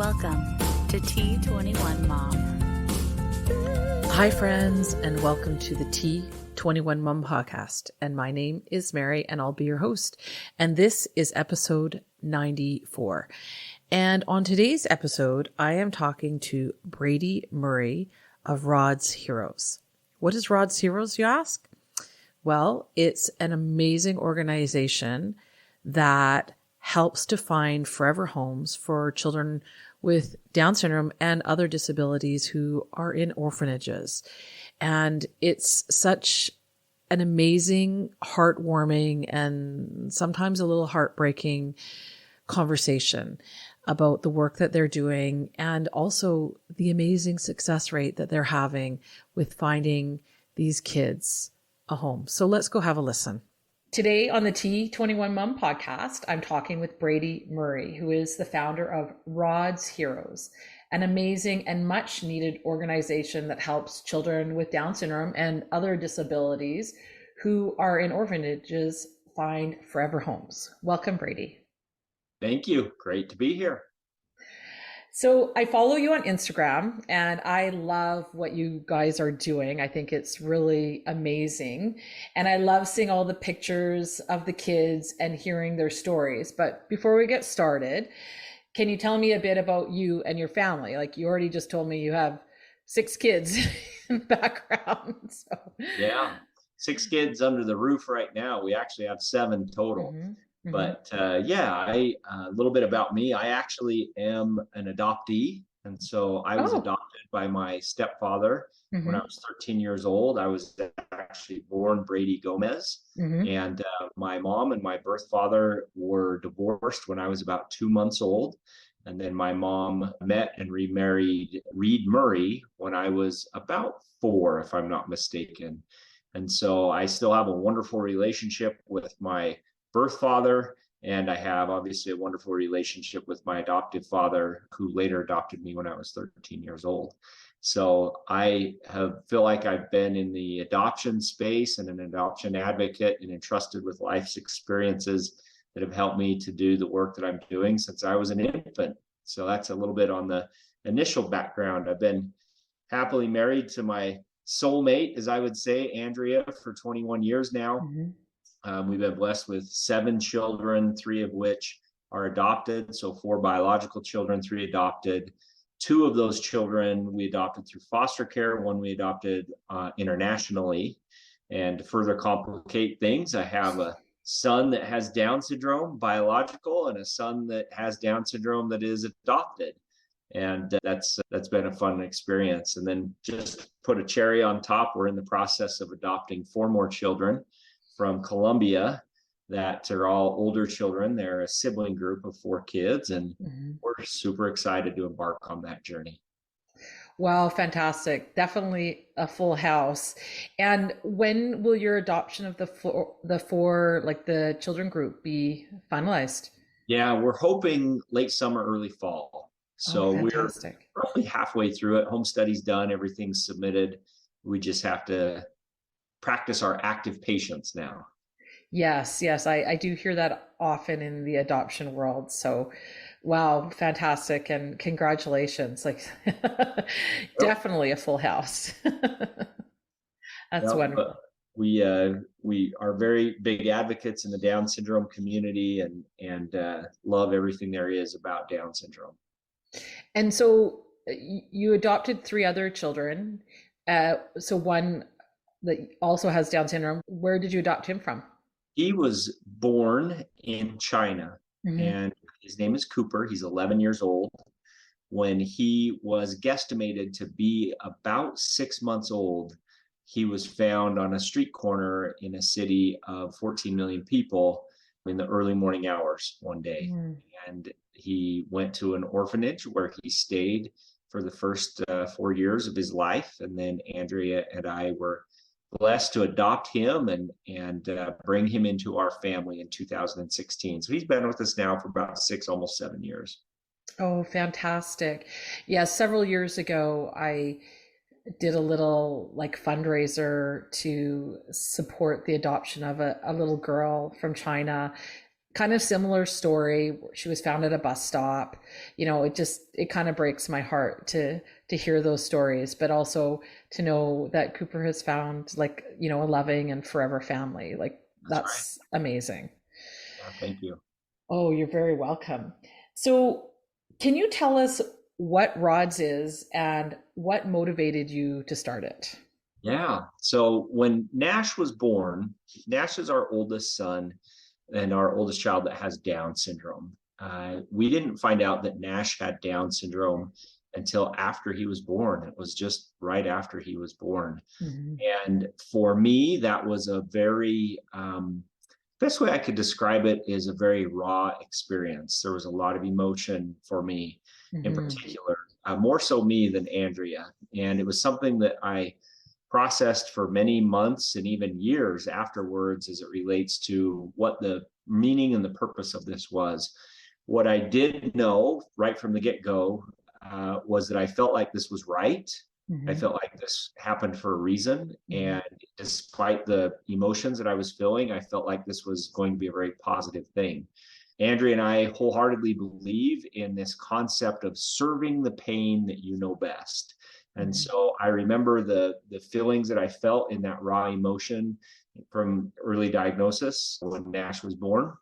Welcome to T21Mom. Hi, friends, and welcome to the T21Mom podcast. And my name is Mary, and I'll be your host. And this is episode 94. And on today's episode, I am talking to Brady Murray of Rod's Heroes. What is Rod's Heroes, you ask? Well, it's an amazing organization that helps to find forever homes for children with Down syndrome and other disabilities who are in orphanages. And it's such an amazing, heartwarming, and sometimes a little heartbreaking conversation about the work that they're doing and also the amazing success rate that they're having with finding these kids a home. So let's go have a listen. Today on the T21Mom podcast, I'm talking with Brady Murray, who is the founder of Rod's Heroes, an amazing and much needed organization that helps children with Down syndrome and other disabilities who are in orphanages find forever homes. Welcome, Brady. Thank you. Great to be here. So I follow you on Instagram and I love what you guys are doing. I think it's really amazing. And I love seeing all the pictures of the kids and hearing their stories. But before we get started, can you tell me a bit about you and your family? Like you already just told me you have 6 kids in the background. So. Yeah, 6 kids under the roof right now. We actually have 7 total. Mm-hmm. But a little bit about me. I actually am an adoptee. And so I was adopted by my stepfather when I was 13 years old. I was actually born Brady Gomez. And my mom and my birth father were divorced when I was about 2 months old. And then my mom met and remarried Reed Murray when I was about 4, if I'm not mistaken. And so I still have a wonderful relationship with my birth father, and I have obviously a wonderful relationship with my adoptive father, who later adopted me when I was 13 years old. So I feel like I've been in the adoption space and an adoption advocate and entrusted with life's experiences that have helped me to do the work that I'm doing since I was an infant. So that's a little bit on the initial background. I've been happily married to my soulmate, as I would say, Andrea, for 21 years now. We've been blessed with 7 children, 3 of which are adopted. So 4 biological children, 3 adopted. 2 of those children we adopted through foster care. 1 we adopted internationally. And to further complicate things, I have a son that has Down syndrome, biological, and a son that has Down syndrome that is adopted. And that's been a fun experience. And then just put a cherry on top, we're in the process of adopting 4 more children from Colombia that are all older children. They're a sibling group of 4 kids, and we're super excited to embark on that journey. Wow, fantastic. Definitely a full house. And when will your adoption of the 4, like the children group, be finalized? Yeah, we're hoping late summer, early fall. So we're roughly halfway through it. Home study's done, everything's submitted. We just have to practice our active patience now. Yes, I do hear that often in the adoption world. So, wow, fantastic. And congratulations. Like definitely a full house. That's wonderful. We are very big advocates in the Down syndrome community and love everything there is about Down syndrome. And so you adopted 3 other children. So one that also has Down syndrome. Where did you adopt him from? He was born in China, and his name is Cooper. He's 11 years old. When he was guesstimated to be about 6 months old, he was found on a street corner in a city of 14 million people in the early morning hours one day. And he went to an orphanage where he stayed for the first 4 years of his life. And then Andrea and I were blessed to adopt him and bring him into our family in 2016. So he's been with us now for about 6, almost 7 years. Oh, fantastic. Yeah, several years ago, I did a little like fundraiser to support the adoption of a little girl from China kind of similar story. She was found at a bus stop. It kind of breaks my heart to hear those stories, but also to know that Cooper has found, like, a loving and forever family. Like, That's right. that's amazing. Yeah, thank you. Oh, you're very welcome. So, can you tell us what Rods is and what motivated you to start it? Yeah. So when Nash was born, Nash is our oldest son and our oldest child that has Down syndrome. We didn't find out that Nash had Down syndrome until after he was born. It was just right after he was born. Mm-hmm. And for me, that was a very, best way I could describe it is a very raw experience. There was a lot of emotion for me in Mm-hmm. particular, more so me than Andrea. And it was something that I processed for many months and even years afterwards as it relates to what the meaning and the purpose of this was. What I did know right from the get-go was that I felt like this was right. I Mm-hmm. felt like this happened for a reason. Mm-hmm. And despite the emotions that I was feeling, I felt like this was going to be a very positive thing. Andrea and I wholeheartedly believe in this concept of serving the pain that you know best. And Mm-hmm. so I remember the feelings that I felt in that raw emotion from early diagnosis when Nash was born.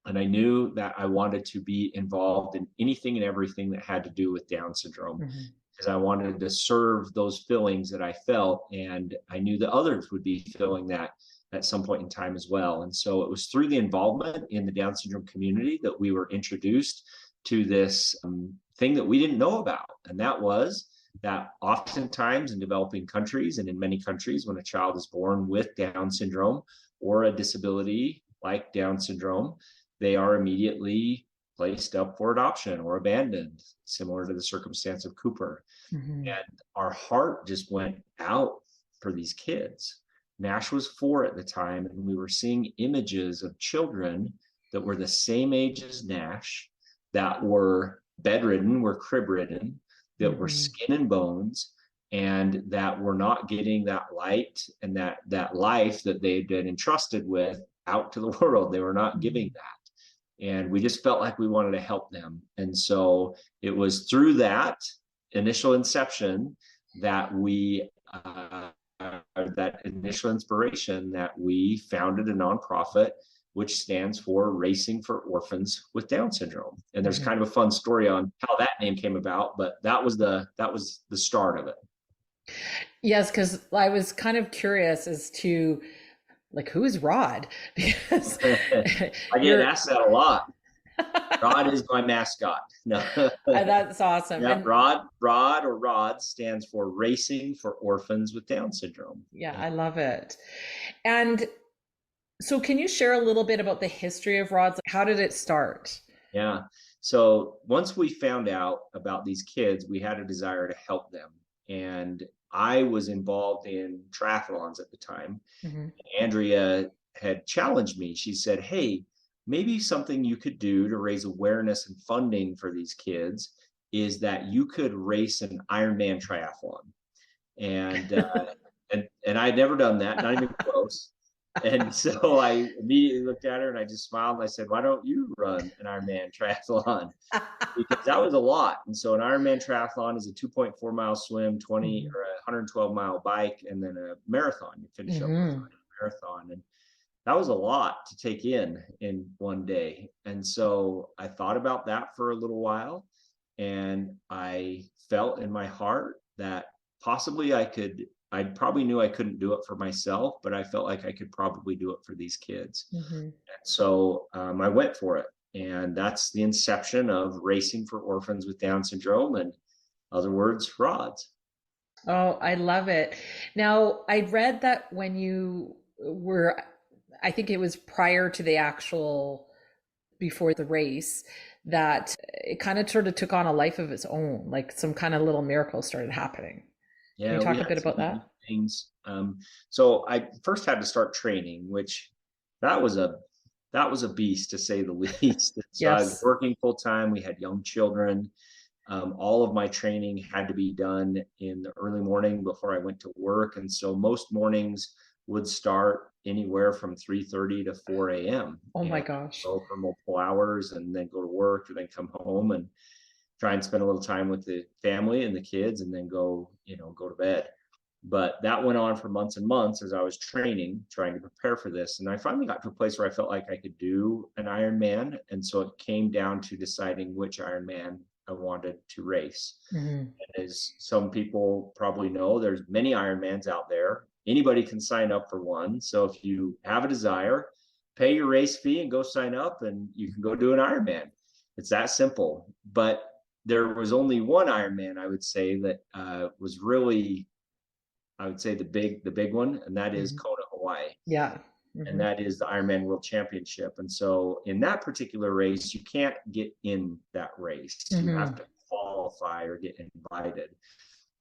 And I knew that I wanted to be involved in anything and everything that had to do with Down syndrome, Mm-hmm. because I wanted to serve those feelings that I felt. And I knew that others would be feeling that at some point in time as well. And so it was through the involvement in the Down syndrome community that we were introduced to this thing that we didn't know about. And that was that oftentimes in developing countries and in many countries, when a child is born with Down syndrome or a disability like Down syndrome, they are immediately placed up for adoption or abandoned, similar to the circumstance of Cooper. Mm-hmm. And our heart just went out for these kids. Nash was 4 at the time, and we were seeing images of children that were the same age as Nash, that were bedridden, were crib ridden, that were Mm-hmm. skin and bones, and that were not getting that light and that life that they'd been entrusted with out to the world. They were not giving that. And we just felt like we wanted to help them. And so it was through that initial inception that that initial inspiration that we founded a nonprofit which stands for Racing for Orphans with Down Syndrome. And there's Mm-hmm. kind of a fun story on how that name came about, but that was the start of it. Yes, because I was kind of curious as to, like, who is Rod? Because I get you're asked that a lot. Rod is my mascot. No. that's awesome. Yeah, And Rod stands for Racing for Orphans with Down Syndrome. yeah, I love it. And so, can you share a little bit about the history of Rods? How did it start? Yeah. So once we found out about these kids, we had a desire to help them. And I was involved in triathlons at the time. Mm-hmm. Andrea had challenged me. She said, "Hey, maybe something you could do to raise awareness and funding for these kids is that you could race an Ironman triathlon." And and I'd never done that, not even close. And so I immediately looked at her and I just smiled and I said, "Why don't you run an Ironman triathlon?" Because that was a lot. And so an Ironman triathlon is a 2.4-mile swim, 20 Mm-hmm. or a 112-mile bike, and then a marathon. You finish up with Mm-hmm. a marathon. And that was a lot to take in one day. And so I thought about that for a little while, and I felt in my heart that possibly I probably knew I couldn't do it for myself, but I felt like I could probably do it for these kids. Mm-hmm. And so I went for it. And that's the inception of Racing for Orphans with Down Syndrome, and other words, Rods. Oh, I love it. Now, I read that when you were, I think it was prior to the actual, before the race, that it kind of sort of took on a life of its own, like some kind of little miracle started happening. Can you Yeah, we talk a had bit some about unique that? things. So I first had to start training, which that was a that was a beast to say the least. And so I was Yes. working full time. We had young children. All of my training had to be done in the early morning before I went to work, and so most mornings would start anywhere from 3:30 to 4 a.m. Oh my and gosh. go for multiple hours and then go to work and then come home and try and spend a little time with the family and the kids and then go to bed. But that went on for months and months as I was training, trying to prepare for this. And I finally got to a place where I felt like I could do an Ironman. And so it came down to deciding which Ironman I wanted to race. Mm-hmm. As some people probably know, there's many Ironmans out there. Anybody can sign up for one. So if you have a desire, pay your race fee and go sign up, and you can go do an Ironman. It's that simple. But there was only one Ironman, I would say, that was really, I would say, the big one, and that is Mm-hmm. Kona, Hawaii. Yeah. And Mm-hmm. that is the Ironman World Championship. And so in that particular race, you can't get in that race. Mm-hmm. You have to qualify or get invited.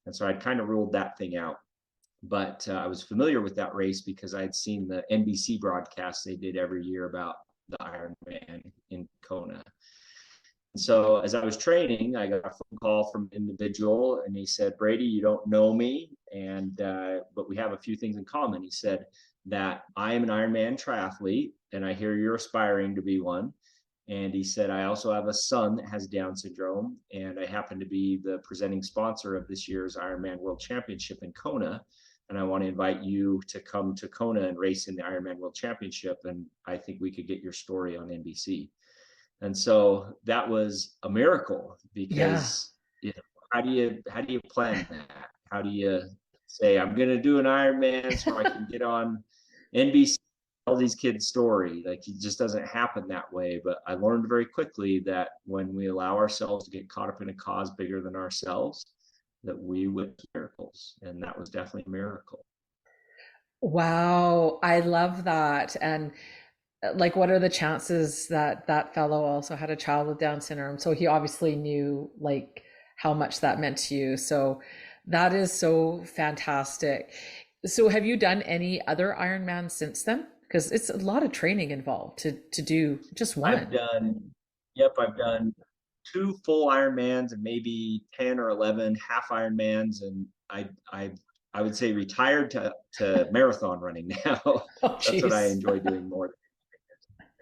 And so I'd kind of ruled that thing out. But I was familiar with that race because I'd seen the NBC broadcast they did every year about the Ironman in Kona. So as I was training, I got a phone call from an individual, and he said, "Brady, you don't know me, and but we have a few things in common." He said that I am an Ironman triathlete, and I hear you're aspiring to be one. And he said, "I also have a son that has Down syndrome, and I happen to be the presenting sponsor of this year's Ironman World Championship in Kona. And I want to invite you to come to Kona and race in the Ironman World Championship. And I think we could get your story on NBC." And so that was a miracle Yeah. because, how do you plan that? How do you say, I'm going to do an Ironman so I can get on NBC, tell these kids story? Like, it just doesn't happen that way. But I learned very quickly that when we allow ourselves to get caught up in a cause bigger than ourselves, that we witness miracles. And that was definitely a miracle. Wow. I love that. And like, what are the chances that that fellow also had a child with Down syndrome? So he obviously knew like how much that meant to you. So that is so fantastic. So have you done any other Ironman since then? Because it's a lot of training involved to do just I've one. done, yep, I've done two full Ironmans and maybe 10 or 11 half Ironmans. And I would say retired to marathon running now. Oh, That's what I geez. enjoy doing more than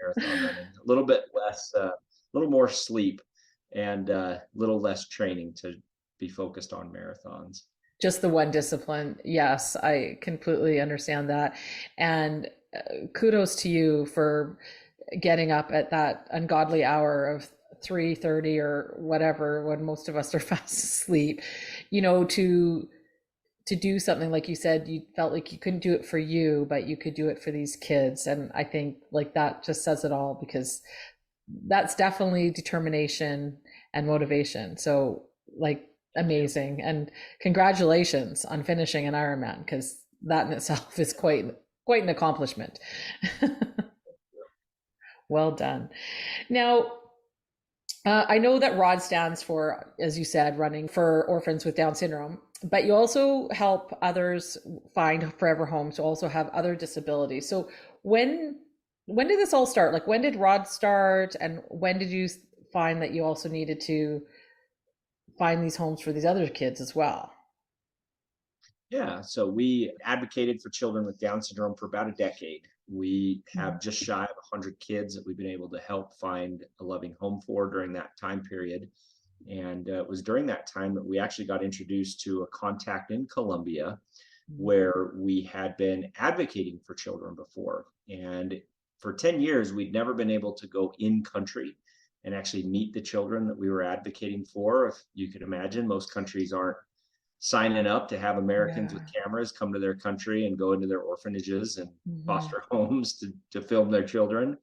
marathon running. A little bit less, a little more sleep, and a little less training to be focused on marathons. Just the one discipline. Yes, I completely understand that. And kudos to you for getting up at that ungodly hour of 3:30 or whatever when most of us are fast asleep, to do something like you said. You felt like you couldn't do it for you, but you could do it for these kids. And I think like that just says it all, because that's definitely determination and motivation. So like, amazing. And congratulations on finishing an Ironman, because that in itself is quite an accomplishment. Well done. Now, I know that ROD stands for, as you said, running for orphans with Down syndrome, but you also help others find forever homes who also have other disabilities. So when did this all start? Like, when did ROD start, and when did you find that you also needed to find these homes for these other kids as well? Yeah, so we advocated for children with Down syndrome for about a decade. We have just shy of 100 kids that we've been able to help find a loving home for during that time period. And it was during that time that we actually got introduced to a contact in Colombia where we had been advocating for children before. And for 10 years, we'd never been able to go in country and actually meet the children that we were advocating for. If you could imagine, most countries aren't signing up to have Americans with Yeah. cameras come to their country and go into their orphanages and Hmm. foster homes to film their children.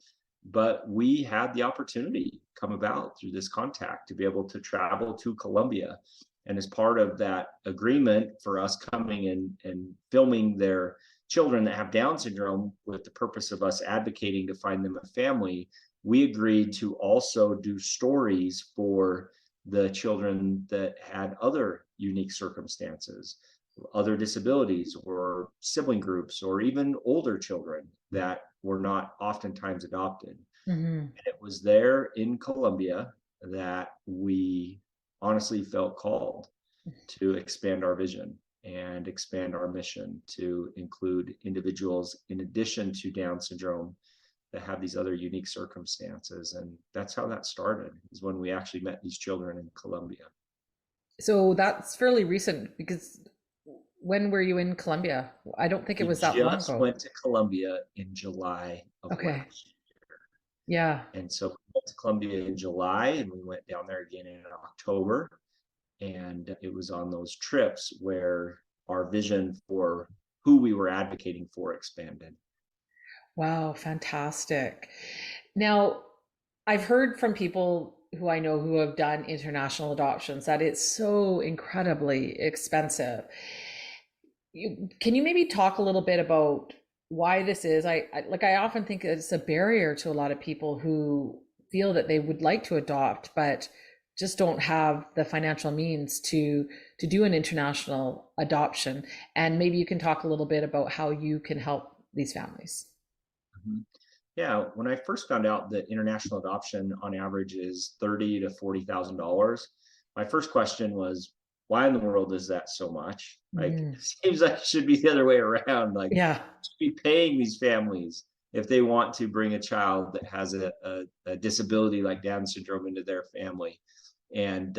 But we had the opportunity come about through this contact to be able to travel to Colombia. And as part of that agreement for us coming in and filming their children that have Down syndrome with the purpose of us advocating to find them a family, we agreed to also do stories for the children that had other unique circumstances, other disabilities, or sibling groups, or even older children that were not oftentimes adopted. Hmm. And it was there in Colombia that we honestly felt called to expand our vision. and expand our mission to include individuals in addition to Down syndrome that have these other unique circumstances. And that's how that started, is when we actually met these children in Colombia. So that's fairly recent because when were you in Colombia? I don't think it We was that long just ago. went to Colombia in July of Okay. last year. Yeah. And so we went to Colombia in July and we went down there again in October. And it was on those trips where our vision for who we were advocating for expanded. Wow, fantastic. Now, I've heard from people who I know who have done international adoptions that it's so incredibly expensive. Can you maybe talk a little bit about why this is? I often think it's a barrier to a lot of people who feel that they would like to adopt, but just don't have the financial means to do an international adoption. And maybe you can talk a little bit about how you can help these families. Mhm. Yeah, when I first found out that international adoption on average is $30,000 to $40,000, my first question was, why in the world is that so much? Like, Mm. it seems like it should be the other way around. Like, Yeah. should be paying these families if they want to bring a child that has a disability like Down syndrome into their family. And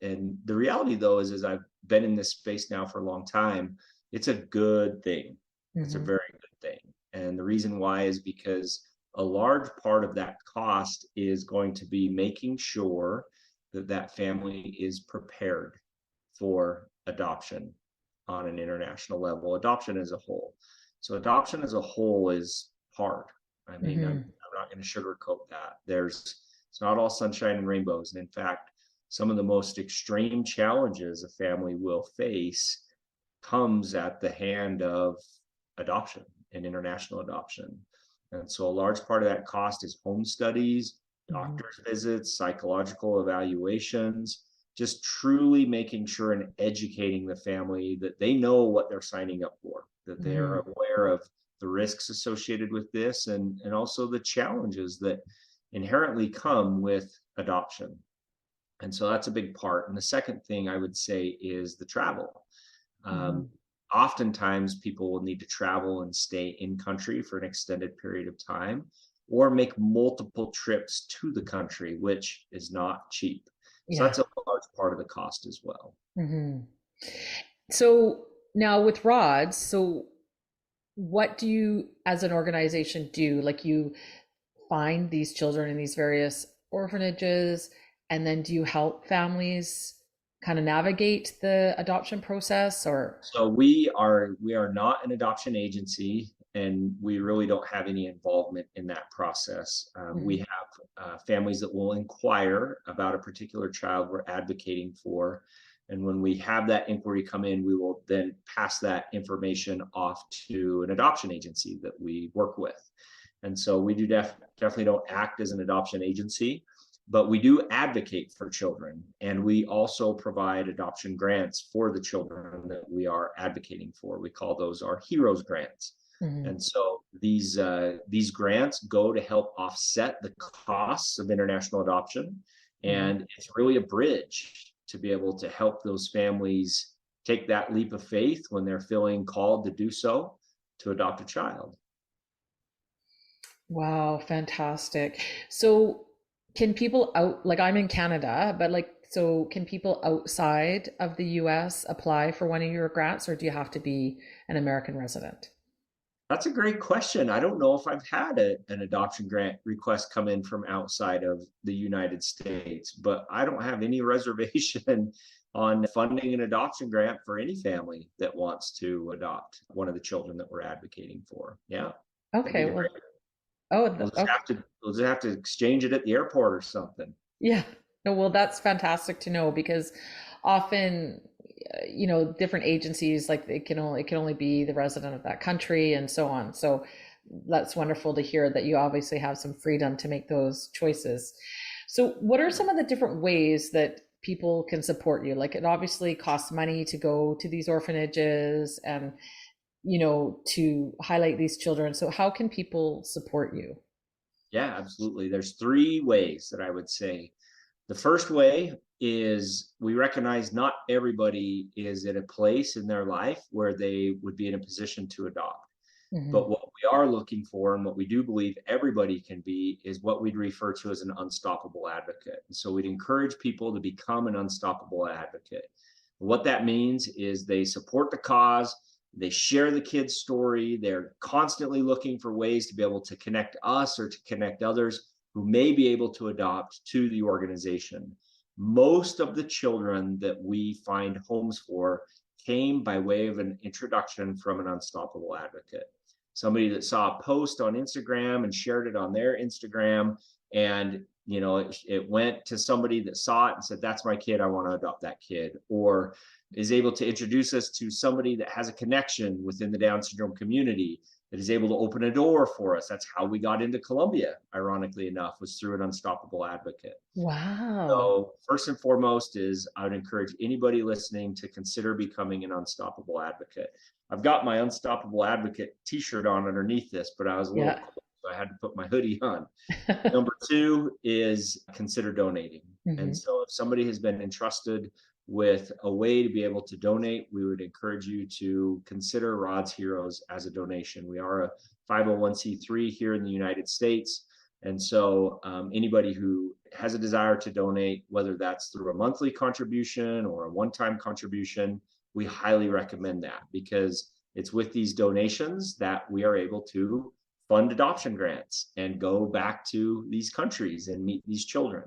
and the reality though is I've been in this space now for a long time. It's a good thing. It's a Hmm. very good thing. And the reason why is because a large part of that cost is going to be making sure that that family is prepared for adoption on an international level, adoption as a whole. So adoption as a whole is hard. I mean, I'm, Hmm. I'm not going to sugarcoat that. It's not all sunshine and rainbows. And in fact, some of the most extreme challenges a family will face comes at the hand of adoption and international adoption. And so a large part of that cost is home studies, Hmm. doctor's visits, psychological evaluations, just truly making sure and educating the family that they know what they're signing up for, that they Hmm. are aware of the risks associated with this and also the challenges that inherently come with adoption. And so that's a big part. And the second thing I would say is the travel. Hmm. Um, Oftentimes, people will need to travel and stay in country for an extended period of time or make multiple trips to the country, which is not cheap. So Yeah. that's a large part of the cost as well. Hmm. So now with rods, so what do you as an organization do? Like you find these children in these various orphanages, and then do you help families kind of navigate the adoption process or? So we are not an adoption agency, and we really don't have any involvement in that process. We Mhm. have families that will inquire about a particular child we're advocating for, and when we have that inquiry come in, we will then pass that information off to an adoption agency that we work with. And so we do definitely don't act as an adoption agency, but we do advocate for children, and we also provide adoption grants for the children that we are advocating for. We call those our heroes grants. Mhm. And so these grants go to help offset the costs of international adoption, Mhm. and it's really a bridge to be able to help those families take that leap of faith when they're feeling called to do so, to adopt a child. Wow, fantastic. So can people out, like I'm in Canada, but like, so can people outside of the US apply for one of your grants, or do you have to be an American resident? That's a great question. I don't know if I've had an adoption grant request come in from outside of the United States, but I don't have any reservation on funding an adoption grant for any family that wants to adopt one of the children that we're advocating for. Yeah, that'd be Okay, great. well, oh, okay. We'll just have to exchange it at the airport or something. Yeah. No, well, that's fantastic to know because often, different agencies like it can only be the resident of that country and so on. So that's wonderful to hear that you obviously have some freedom to make those choices. So what are some of the different ways that people can support you? Like it obviously costs money to go to these orphanages and, to highlight these children. So how can people support you? Yeah, absolutely. There's three ways that I would say. The first way is we recognize not everybody is at a place in their life where they would be in a position to adopt. Hmm. But what we are looking for, and what we do believe everybody can be, is what we'd refer to as an unstoppable advocate. And so we'd encourage people to become an unstoppable advocate. What that means is they support the cause, they share the kid's story, they're constantly looking for ways to be able to connect us or to connect others who may be able to adopt to the organization. Most of the children that we find homes for came by way of an introduction from an unstoppable advocate. Somebody that saw a post on Instagram and shared it on their Instagram, and it went to somebody that saw it and said, that's my kid, I want to adopt that kid, or is able to introduce us to somebody that has a connection within the Down syndrome community that is able to open a door for us. That's how we got into Colombia, ironically enough, was through an unstoppable advocate. Wow. So first and foremost is I would encourage anybody listening to consider becoming an unstoppable advocate. I've got my unstoppable advocate t-shirt on underneath this, but I was a little Yeah. cold, so I had to put my hoodie on. Number two is consider donating. And Hmm. so if somebody has been entrusted with a way to be able to donate, we would encourage you to consider Rod's Heroes as a donation. We are a 501c3 here in the United States. And so anybody who has a desire to donate, whether that's through a monthly contribution or a one-time contribution, we highly recommend that, because it's with these donations that we are able to fund adoption grants and go back to these countries and meet these children.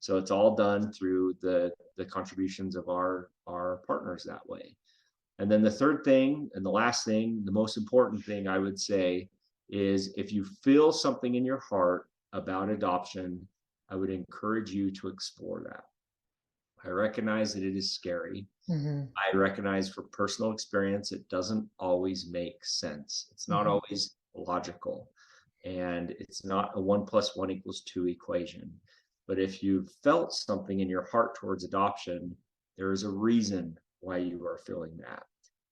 So it's all done through the contributions of our partners that way. And then the third thing and the last thing, the most important thing I would say is, if you feel something in your heart about adoption, I would encourage you to explore that. I recognize that it is scary. Hmm. I recognize from personal experience, it doesn't always make sense. It's not Hmm. always logical. And it's not a 1 + 1 = 2 equation. But if you've felt something in your heart towards adoption, there is a reason why you are feeling that.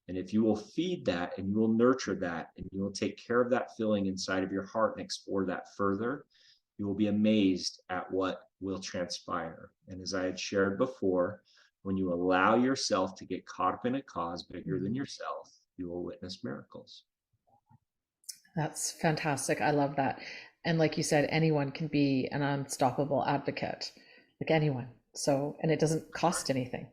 And if you will feed that and you will nurture that and you will take care of that feeling inside of your heart and explore that further, you will be amazed at what will transpire. And as I had shared before, when you allow yourself to get caught up in a cause bigger than yourself, you will witness miracles. That's fantastic. I love that. And like you said, anyone can be an unstoppable advocate, like anyone. So, and it doesn't cost anything.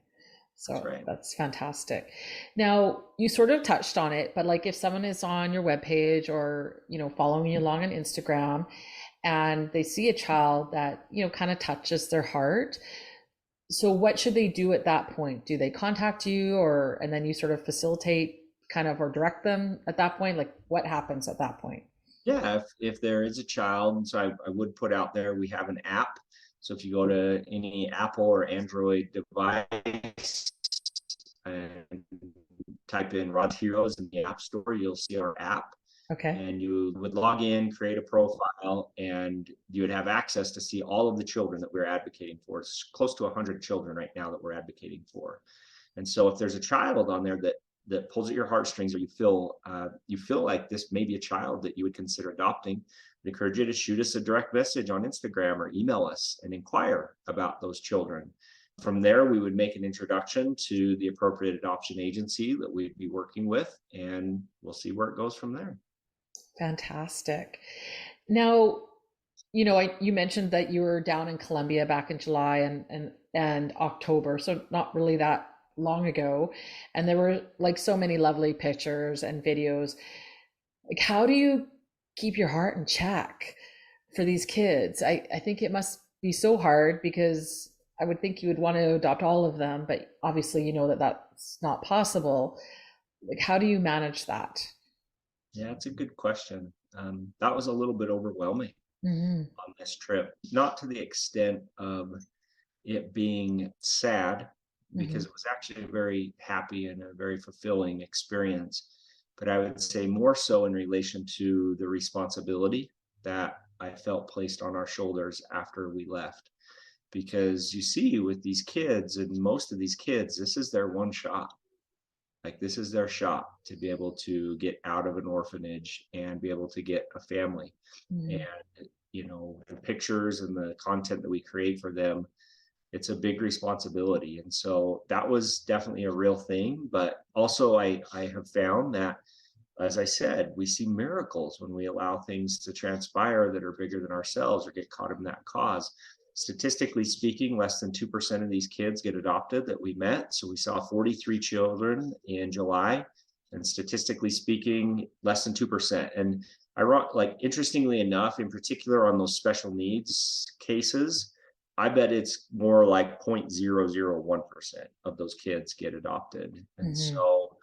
That's So right. that's fantastic. Now, you sort of touched on it, but like if someone is on your webpage or, following you along on Instagram and they see a child that, kind of touches their heart, so what should they do at that point? Do they contact you, or and then you sort of facilitate kind of or direct them at that point? Like what happens at that point? Yeah, if there is a child, so I would put out there, we have an app. So if you go to any Apple or Android device and type in Rod Heroes in the App Store, you'll see our app. Okay. And you would log in, create a profile, and you would have access to see all of the children that we're advocating for. It's close to 100 children right now that we're advocating for. And so if there's a child on there that pulls at your heartstrings, or you feel like this may be a child that you would consider adopting, I encourage you to shoot us a direct message on Instagram or email us and inquire about those children. From there, we would make an introduction to the appropriate adoption agency that we'd be working with, and we'll see where it goes from there. Fantastic. Now, you mentioned that you were down in Colombia back in July and October, so not really that long ago, and there were like so many lovely pictures and videos. Like, how do you keep your heart in check for these kids? I think it must be so hard, because I would think you would want to adopt all of them, but obviously you know that that's not possible. Like, how do you manage that? Yeah, it's a good question. That was a little bit overwhelming Hmm. on this trip, not to the extent of it being sad, Hmm. because it was actually a very happy and a very fulfilling experience. But I would say more so in relation to the responsibility that I felt placed on our shoulders after we left. Because you see, with these kids, and most of these kids, this is their one shot. Like, this is their shot to be able to get out of an orphanage and be able to get a family. Hmm. And, the pictures and the content that we create for them, it's a big responsibility. And so that was definitely a real thing. But also I have found that, as I said, we see miracles when we allow things to transpire that are bigger than ourselves or get caught in that cause. Statistically speaking, less than 2% of these kids get adopted that we met. So we saw 43 children in July, and statistically speaking, less than 2%. And interestingly enough, in particular on those special needs cases, I bet it's more like 0.001% of those kids get adopted. And so,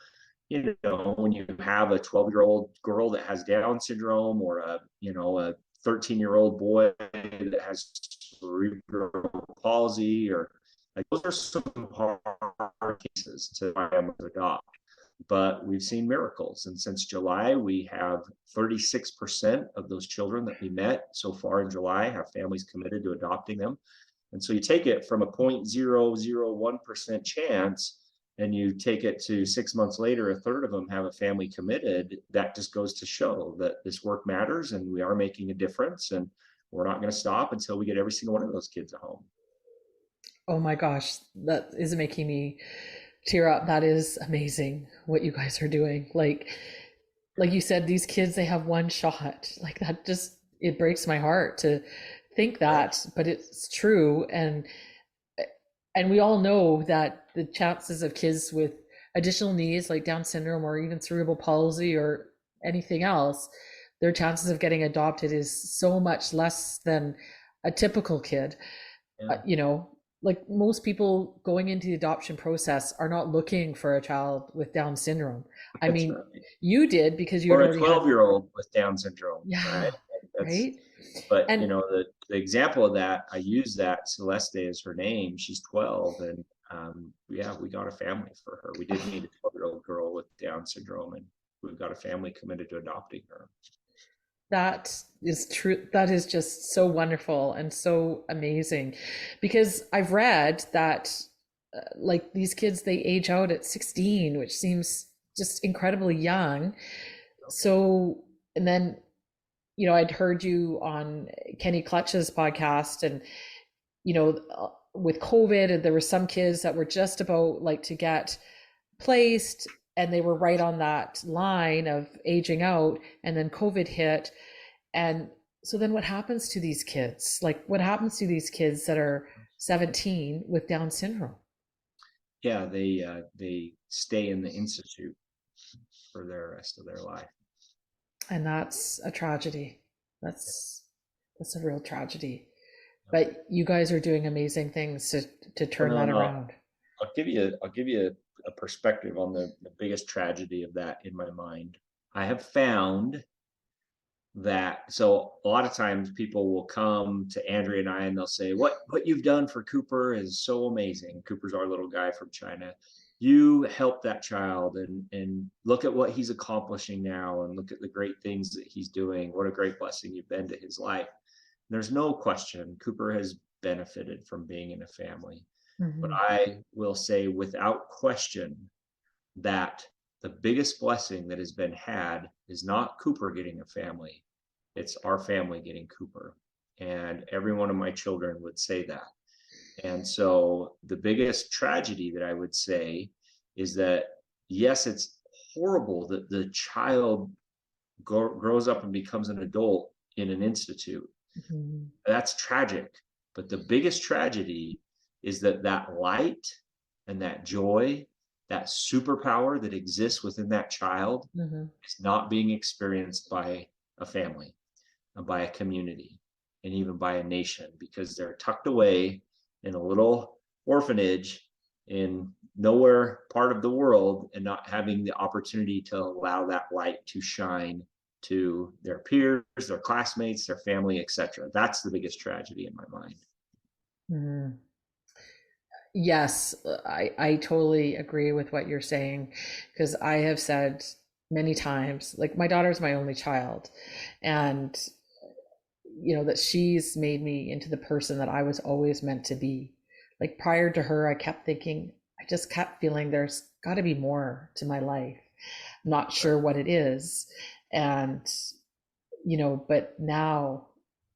when you have a 12-year-old girl that has Down syndrome, or a 13-year-old boy that has cerebral palsy, or like, those are some hard cases to adopt. But we've seen miracles. And since July, we have 36% of those children that we met so far in July have families committed to adopting them. And so you take it from a 0.001% chance, and you take it to 6 months later, a third of them have a family committed. That just goes to show that this work matters, and we are making a difference, and we're not going to stop until we get every single one of those kids a home. Oh my gosh, that is making me tear up. That is amazing what you guys are doing. Like you said, these kids, they have one shot. Like, that just, it breaks my heart to think that, but it's true. And we all know that the chances of kids with additional needs like Down syndrome or even cerebral palsy or anything else, their chances of getting adopted is so much less than a typical kid. Yeah. Like, most people going into the adoption process are not looking for a child with Down syndrome. I That's mean, right. you did because you Or had a already had, 12-year-old with Down syndrome, yeah, right? That's right? But And the example of that, I use that. Celeste is her name. She's 12, and yeah, we got a family for her. We did meet a 12-year-old girl with Down syndrome, and we've got a family committed to adopting her. that is true. That is just so wonderful and so amazing, because I've read that like, these kids, they age out at 16, which seems just incredibly young. So, and then, I'd heard you on Kenny Clutch's podcast, and, with COVID, and there were some kids that were just about like to get placed, and they were right on that line of aging out, and then COVID hit. And so then what happens to these kids? Like, what happens to these kids that are 17 with Down syndrome? Yeah, they stay in the institute for the rest of their life. And that's a tragedy. That's a real tragedy. But you guys are doing amazing things to turn that No. around. I'll give you a perspective on the biggest tragedy of that in my mind. I have found that, so a lot of times people will come to Andrea and I, and they'll say, what you've done for Cooper is so amazing. Cooper's our little guy from China. You helped that child, and look at what he's accomplishing now, and look at the great things that he's doing. What a great blessing you've been to his life. There's no question Cooper has benefited from being in a family. But Mm-hmm. I will say without question that the biggest blessing that has been had is not Cooper getting a family, it's our family getting Cooper. And every one of my children would say that. And so the biggest tragedy that I would say is that, yes, it's horrible that the child grows up and becomes an adult in an institute. Mm-hmm. That's tragic. But the biggest tragedy is that light and that joy, that superpower that exists within that child, Mm-hmm. is not being experienced by a family, and by a community, and even by a nation, because they're tucked away in a little orphanage in nowhere part of the world, and not having the opportunity to allow that light to shine to their peers, their classmates, their family, etc. That's the biggest tragedy in my mind. Mm-hmm. Yes, I totally agree with what you're saying, because I have said many times, like, my daughter's my only child, and that she's made me into the person that I was always meant to be. Like, prior to her, I kept thinking, I just kept feeling there's got to be more to my life. I'm not sure what it is. And, but now,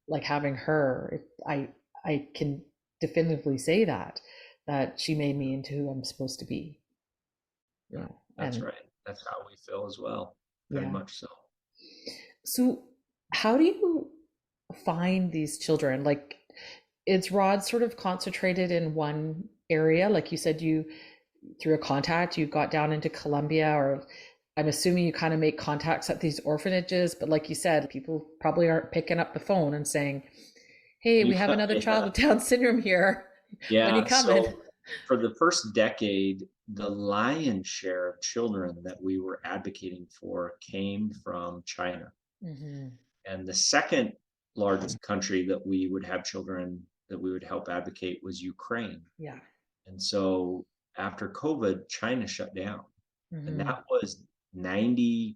like, having her, I can definitively say that she made me into who I'm supposed to be. You Yeah, know, that's and right. That's how we feel as well. Very yeah. much so. So how do you find these children? Like, is Rod sort of concentrated in one area? Like you said, you through a contact, you got down into Colombia, or I'm assuming you kind of make contacts at these orphanages, but like you said, people probably aren't picking up the phone and saying, hey, You we have another child yeah. with Down syndrome here. When you Yeah. coming? So for the first decade, the lion's share of children that we were advocating for came from China. Mm-hmm. And the second largest country that we would have children that we would help advocate was Ukraine. Yeah. And so after COVID, China shut down. And Mm-hmm. that was 90%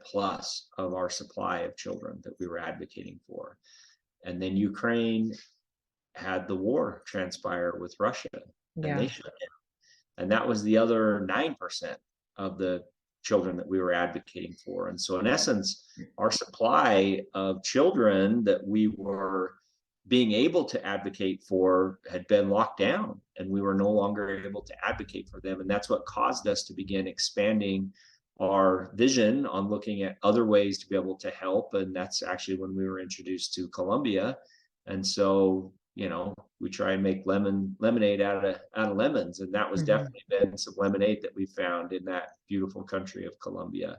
plus of our supply of children that we were advocating for. And then Ukraine had the war transpire with Russia and they Yeah. shut down. And that was the other 9% of the children that we were advocating for. And so, in essence, our supply of children that we were being able to advocate for had been locked down, and we were no longer able to advocate for them. And that's what caused us to begin expanding our vision on looking at other ways to be able to help. And that's actually when we were introduced to Colombia. And so, we try and make lemonade out of lemons, and that was Mm-hmm. definitely been some lemonade that we found in that beautiful country of Colombia.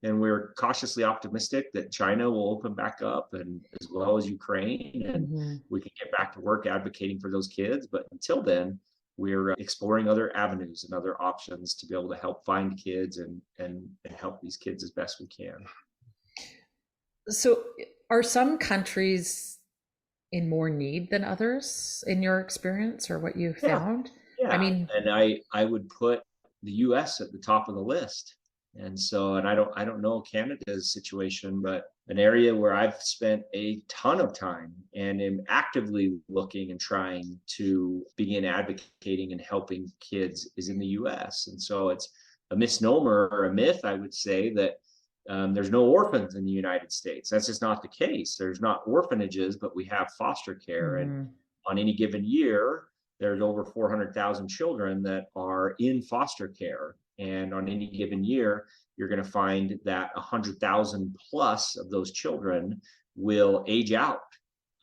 And we're cautiously optimistic that China will open back up, and as well as Ukraine, and Mm-hmm. we can get back to work advocating for those kids. But until then, we're exploring other avenues and other options to be able to help find kids and help these kids as best we can. So are some countries in more need than others in your experience or what you Yeah, found? I yeah. mean, And I would put the US at the top of the list. And so, and I don't know Canada's situation, but an area where I've spent a ton of time and am actively looking and trying to begin advocating and helping kids is in the US. And so it's a misnomer or a myth, I would say, that there's no orphans in the United States. That's just not the case. There's not orphanages, but we have foster care. And mhm, on any given year, there's over 400,000 children that are in foster care. And on any given year, you're going to find that 100,000 plus of those children will age out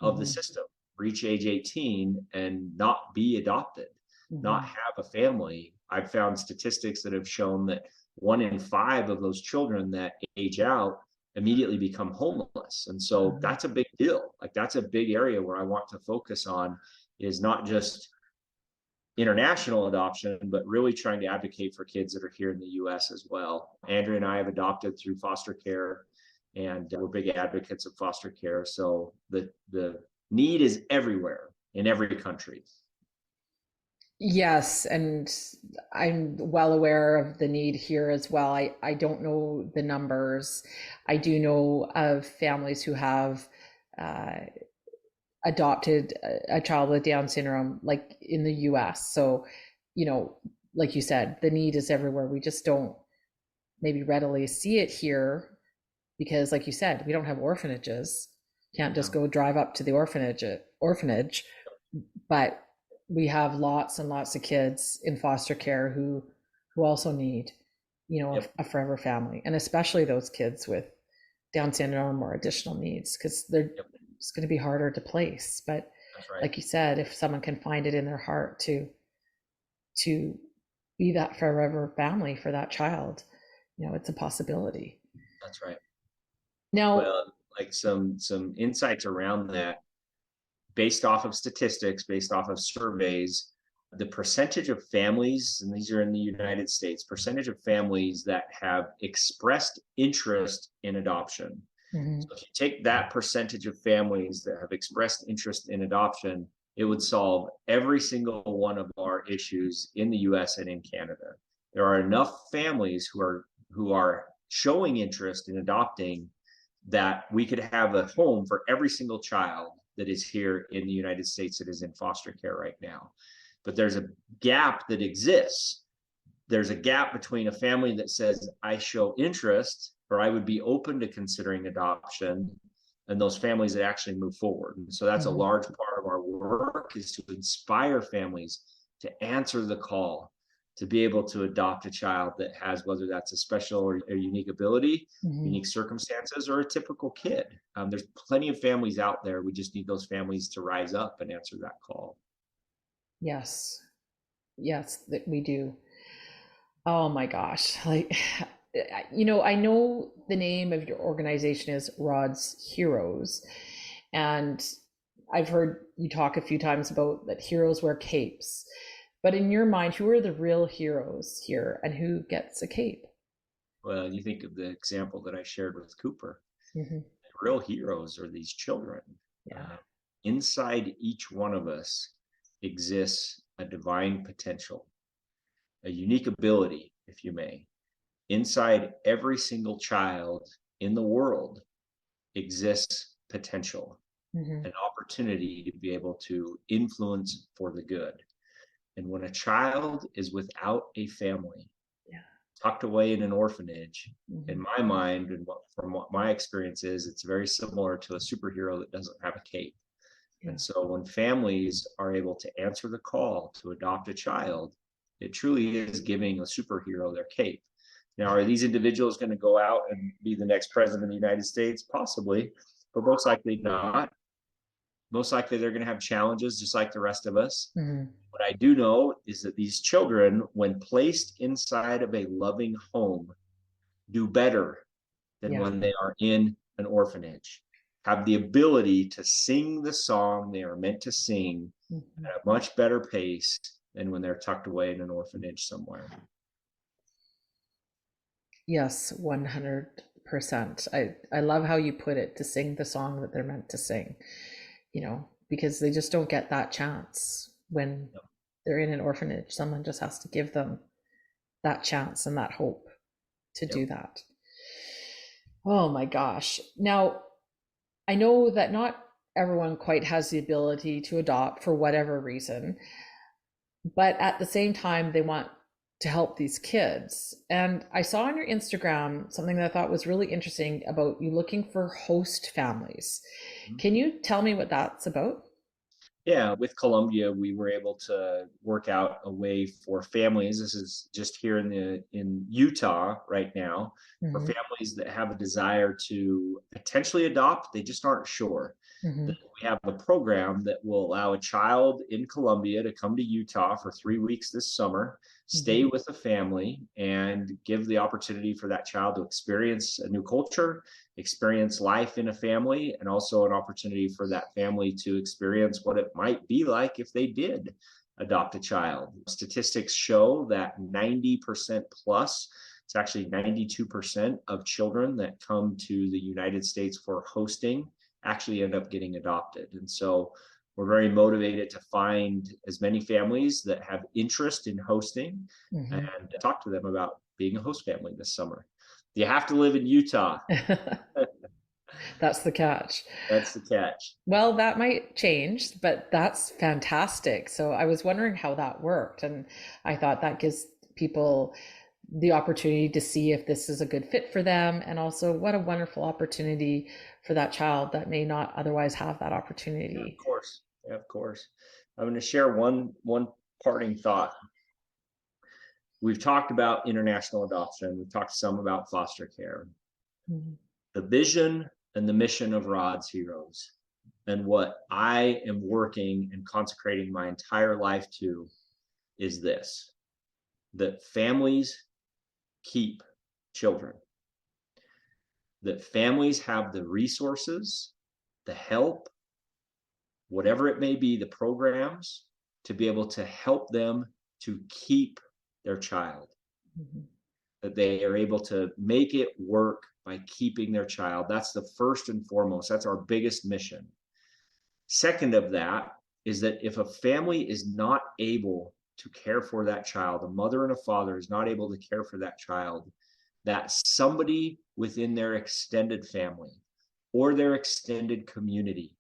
of the mhm, system, reach age 18, and not be adopted, not mhm, have a family. I've found statistics that have shown that 1 in 5 of those children that age out immediately become homeless. And so mhm. that's a big deal. Like, that's a big area where I want to focus on, is not just international adoption, but really trying to advocate for kids that are here in the US as well. Andrea and I have adopted through foster care, and we're big advocates of foster care. So the need is everywhere in every country. Yes, and I'm well aware of the need here as well. I don't know the numbers. I do know of families who have uh, adopted a child with Down syndrome, like in the US. So, you know, like you said, the need is everywhere. We just don't maybe readily see it here because, like you said, we don't have orphanages. Can't just Yeah. go drive up to the orphanage, but we have lots and lots of kids in foster care who also need, you know, Yep. a forever family, and especially those kids with Down syndrome or additional needs, because they're Yep. it's going to be harder to place. But That's right. like you said, if someone can find it in their heart to be that forever family for that child, you know, it's a possibility. That's right. Now, Well, like some insights around that, based off of statistics, based off of surveys, the percentage of families, and these are in the United States, percentage of families that have expressed interest in adoption. mhm, So if you take that percentage of families that have expressed interest in adoption, it would solve every single one of our issues in the US and in Canada. There are enough families who are showing interest in adopting that we could have a home for every single child that is here in the United States that is in foster care right now. But there's a gap that exists. There's a gap between a family that says, I show interest or I would be open to considering adoption, and those families that actually move forward. And so that's a large part of our work, is to inspire families to answer the call, to be able to adopt a child that has, whether that's a special or a unique ability, unique circumstances, or a typical kid. There's plenty of families out there. We just need those families to rise up and answer that call. Yes. Yes, that we do. Oh my gosh. Like, I know the name of your organization is Rod's Heroes. And I've heard you talk a few times about that heroes wear capes. But in your mind, who are the real heroes here and who gets a cape? Well, you think of the example that I shared with Cooper. Mm-hmm. The real heroes are these children. Yeah. Inside each one of us exists a divine potential, a unique ability, if you may. Inside every single child in the world exists potential, an opportunity to be able to influence for the good. And when a child is without a family, tucked away in an orphanage, in my mind, and from what my experience is, it's very similar to a superhero that doesn't have a cape. And so when families are able to answer the call to adopt a child, it truly is giving a superhero their cape. Now, are these individuals going to go out and be the next president of the United States? Possibly, but most likely not. Most likely they're going to have challenges just like the rest of us. What I do know is that these children, when placed inside of a loving home, do better than when they are in an orphanage, have the ability to sing the song they are meant to sing at a much better pace than when they're tucked away in an orphanage somewhere. Yes, 100%. I love how you put it, to sing the song that they're meant to sing, because they just don't get that chance when they're in an orphanage. Someone just has to give them that chance and that hope to do that. Oh my gosh. Now, I know that not everyone quite has the ability to adopt for whatever reason, but at the same time, they want to help these kids. And I saw on your Instagram something that I thought was really interesting about you looking for host families. Can you tell me what that's about? Yeah, with Columbia, we were able to work out a way for families. This is just here in Utah right now, for families that have a desire to potentially adopt. They just aren't sure. We have a program that will allow a child in Columbia to come to Utah for 3 weeks this summer, stay with a family, and give the opportunity for that child to experience a new culture, experience life in a family, and also an opportunity for that family to experience what it might be like if they did adopt a child. Statistics show that 90% plus, it's actually 92% of children that come to the United States for hosting actually end up getting adopted. And so we're very motivated to find as many families that have interest in hosting and talk to them about being a host family this summer. You have to live in Utah. That's the catch. That's the catch. Well, that might change, but that's fantastic. So I was wondering how that worked. And I thought that gives people the opportunity to see if this is a good fit for them. And also, what a wonderful opportunity for that child that may not otherwise have that opportunity. Yeah, of course. Yeah, of course. I'm going to share one parting thought. We've talked about international adoption. We've talked some about foster care. The vision and the mission of Rod's Heroes, and what I am working and consecrating my entire life to, is this: that families keep children, that families have the resources, the help, whatever it may be, the programs, to be able to help them to keep their child, that they are able to make it work by keeping their child. That's the first and foremost. That's our biggest mission. Second of that is that if a family is not able to care for that child, a mother and a father is not able to care for that child, that somebody within their extended family or their extended community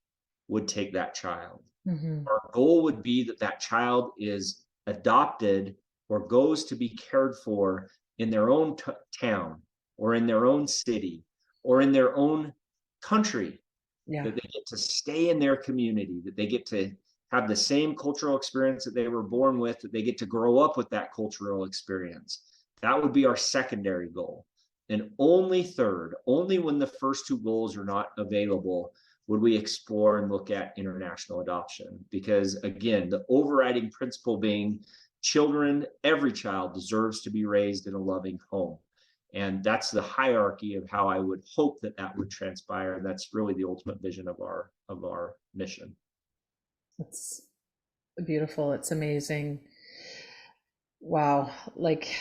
would take that child. Our goal would be that that child is adopted or goes to be cared for in their own town or in their own city or in their own country, Yeah. that they get to stay in their community, that they get to have the same cultural experience that they were born with, that they get to grow up with that cultural experience. That would be our secondary goal. And only third, only when the first two goals are not available, would we explore and look at international adoption. Because again, the overriding principle being children, every child deserves to be raised in a loving home. And that's the hierarchy of how I would hope that that would transpire. And that's really the ultimate vision of our mission. It's beautiful. It's amazing. Wow. Like,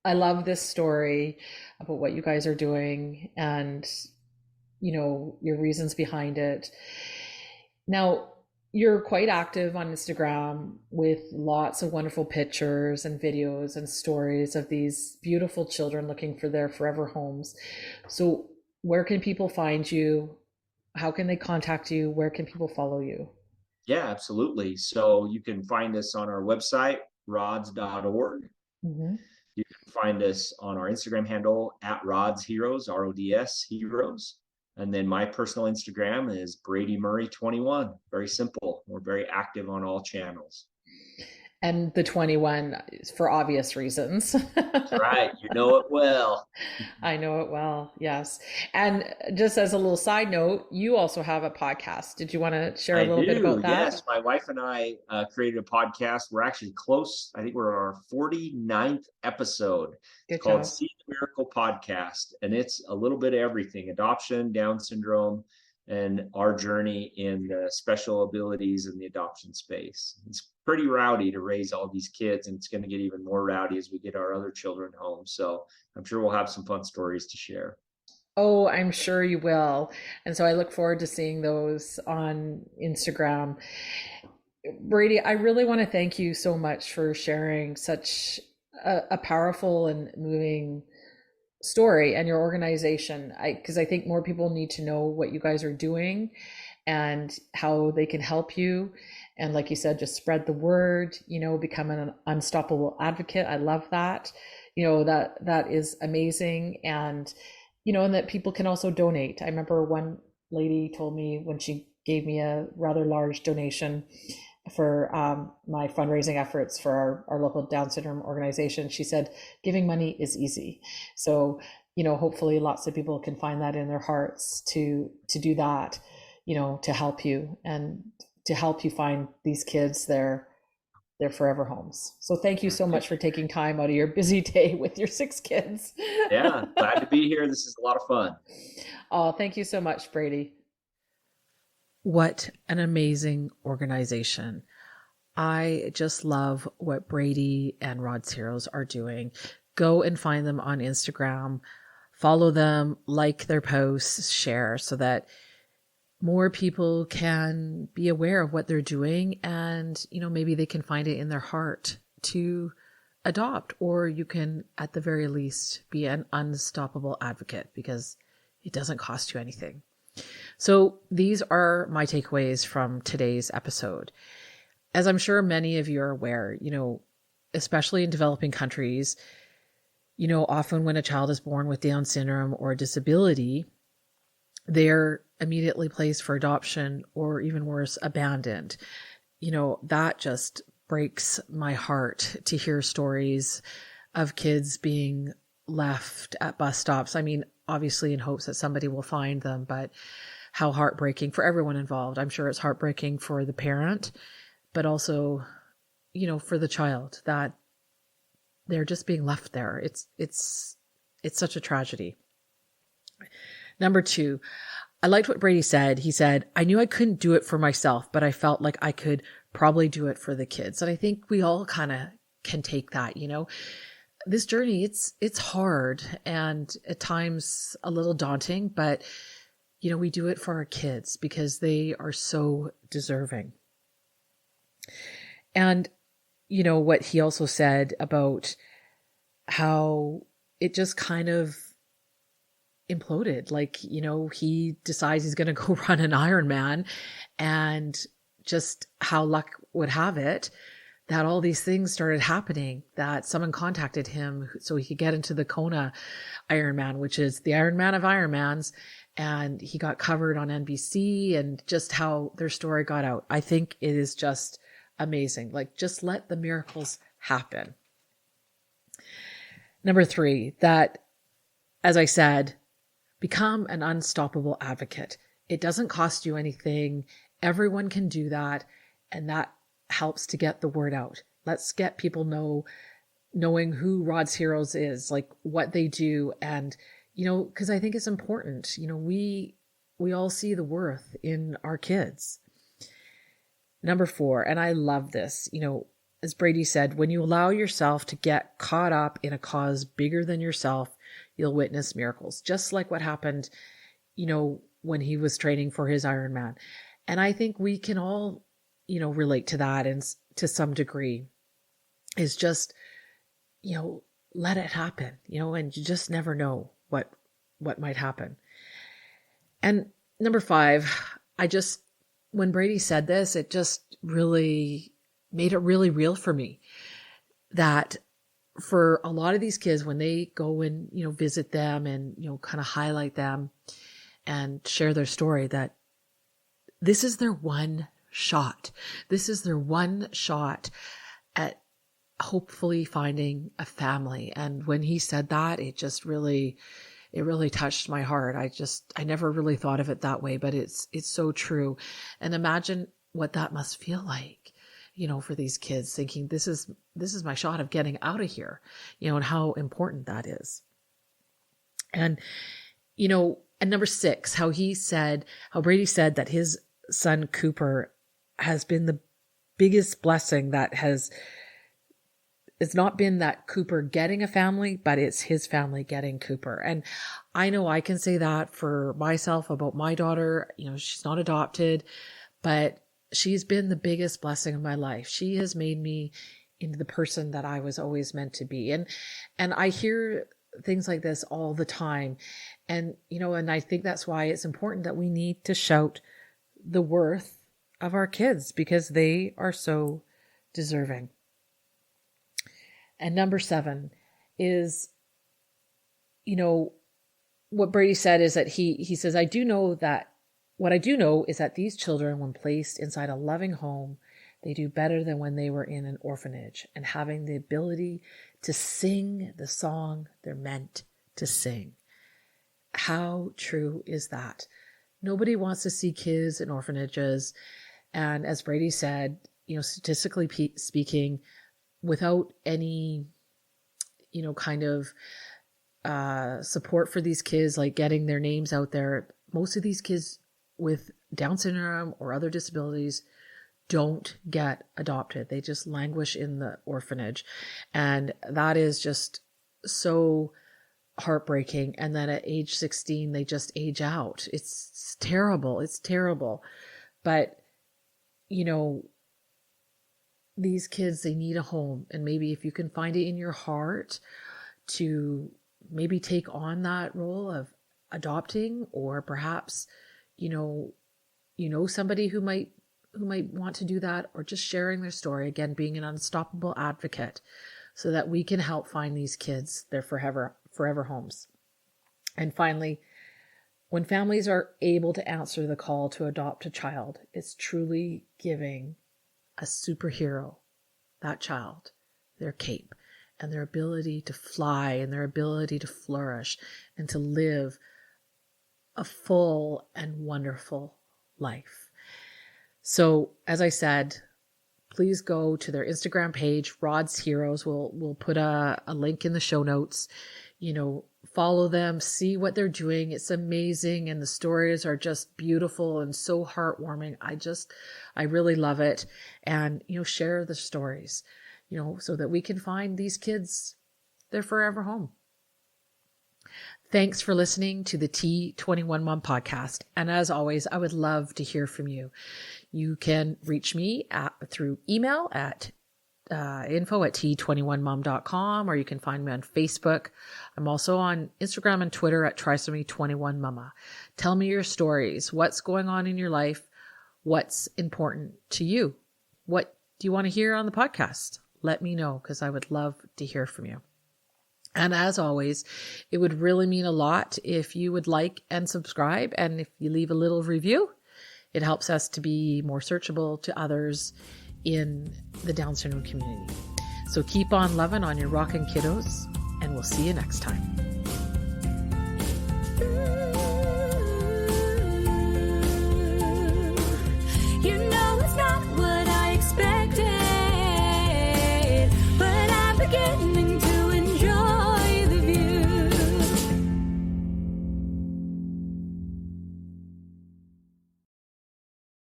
I love this story about what you guys are doing and, your reasons behind it. Now, you're quite active on Instagram with lots of wonderful pictures and videos and stories of these beautiful children looking for their forever homes. So, where can people find you? How can they contact you? Where can people follow you? Yeah, absolutely. So you can find us on our website, rods.org. Mm-hmm. You can find us on our Instagram handle at Rods Heroes, RODS Heroes. And then my personal Instagram is Brady Murray 21. Very simple. We're very active on all channels. And the 21 is for obvious reasons. That's right. You know it well. I know it well. Yes. And just as a little side note, you also have a podcast. Did you want to share a I little bit do. about that? Yes. My wife and I created a podcast. We're actually close. I think we're on our 49th episode. It's Good called job. See the Miracle Podcast. And it's a little bit of everything: adoption, Down syndrome, and our journey in the special abilities in the adoption space. It's pretty rowdy to raise all these kids, and it's going to get even more rowdy as we get our other children home. So I'm sure we'll have some fun stories to share. Oh, I'm sure you will. And so I look forward to seeing those on Instagram. Brady, I really want to thank you so much for sharing such a powerful and moving story and your organization. Because I think more people need to know what you guys are doing and how they can help you. And like you said, just spread the word, become an unstoppable advocate. I love that. That is amazing. And that people can also donate. I remember one lady told me when she gave me a rather large donation for my fundraising efforts for our local Down syndrome organization. She said, giving money is easy. So, hopefully lots of people can find that in their hearts to do that, to help you and to help you find these kids their forever homes. So thank you so much for taking time out of your busy day with your 6 kids. Yeah, glad to be here. This is a lot of fun. Oh, thank you so much, Brady. What an amazing organization. I just love what Brady and Rod's Heroes are doing. Go and find them on Instagram, follow them, like their posts, share so that more people can be aware of what they're doing and, maybe they can find it in their heart to adopt, or you can, at the very least, be an unstoppable advocate because it doesn't cost you anything. So these are my takeaways from today's episode. As I'm sure many of you are aware, especially in developing countries, often when a child is born with Down syndrome or a disability, they're immediately placed for adoption or even worse, abandoned. That just breaks my heart to hear stories of kids being left at bus stops. I mean, obviously in hopes that somebody will find them, but how heartbreaking for everyone involved. I'm sure it's heartbreaking for the parent, but also, for the child that they're just being left there. It's such a tragedy. Number 2, I liked what Brady said. He said, I knew I couldn't do it for myself, but I felt like I could probably do it for the kids. And I think we all kind of can take that, this journey, it's hard and at times a little daunting, but we do it for our kids because they are so deserving. And what he also said about how it just kind of imploded. Like, he decides he's going to go run an Ironman, and just how luck would have it that all these things started happening, that someone contacted him so he could get into the Kona Ironman, which is the Ironman of Ironmans. and he got covered on NBC, and just how their story got out. I think it is just amazing. Like, just let the miracles happen. Number 3, that, as I said, become an unstoppable advocate. It doesn't cost you anything. Everyone can do that. And that helps to get the word out. Let's get people knowing who Rod's Heroes is, like what they do. And, because I think it's important. We all see the worth in our kids. Number 4, and I love this, as Brady said, when you allow yourself to get caught up in a cause bigger than yourself, you'll witness miracles, just like what happened, when he was training for his Ironman. And I think we can all, relate to that, and to some degree, is just, let it happen, and you just never know what might happen. And number 5, when Brady said this, it just really made it really real for me that for a lot of these kids, when they go and, visit them and, kind of highlight them and share their story, that this is their one shot. This is their one shot at hopefully finding a family. And when he said that, it really touched my heart. I never really thought of it that way, but it's so true. And imagine what that must feel like, for these kids, thinking this is my shot of getting out of here, and how important that is. And, and number 6, how Brady said that his son Cooper has been the biggest blessing it's not been that Cooper getting a family, but it's his family getting Cooper. And I know I can say that for myself about my daughter. She's not adopted, but she's been the biggest blessing of my life. She has made me into the person that I was always meant to be. And I hear things like this all the time. And, and I think that's why it's important that we need to shout the worth of our kids, because they are so deserving. And number 7 is, what Brady said is that he says, what I do know is that these children, when placed inside a loving home, they do better than when they were in an orphanage, and having the ability to sing the song they're meant to sing. How true is that? Nobody wants to see kids in orphanages. And as Brady said, statistically speaking, without any, kind of support for these kids, like getting their names out there, most of these kids with Down syndrome or other disabilities don't get adopted. They just languish in the orphanage. And that is just so heartbreaking. And then at age 16, they just age out. It's terrible. It's terrible. But, these kids, they need a home. And maybe if you can find it in your heart to maybe take on that role of adopting, or perhaps, somebody who might want to do that, or just sharing their story, again, being an unstoppable advocate, so that we can help find these kids their forever homes. And finally, when families are able to answer the call to adopt a child, it's truly giving a superhero, that child, their cape, and their ability to fly, and their ability to flourish, and to live a full and wonderful life. So, as I said, please go to their Instagram page, Rod's Heroes. We'll put a link in the show notes. Follow them, see what they're doing. It's amazing. And the stories are just beautiful and so heartwarming. I really love it. And, share the stories, so that we can find these kids their forever home. Thanks for listening to the T21Mom podcast. And as always, I would love to hear from you. You can reach me through email at info@t21mom.com, or you can find me on Facebook. I'm also on Instagram and Twitter at trisomy21mama. Tell me your stories. What's going on in your life? What's important to you? What do you want to hear on the podcast? Let me know, because I would love to hear from you. And as always, it would really mean a lot if you would like and subscribe. And if you leave a little review, it helps us to be more searchable to others in the Down syndrome community. So keep on loving on your rockin' kiddos, and we'll see you next time.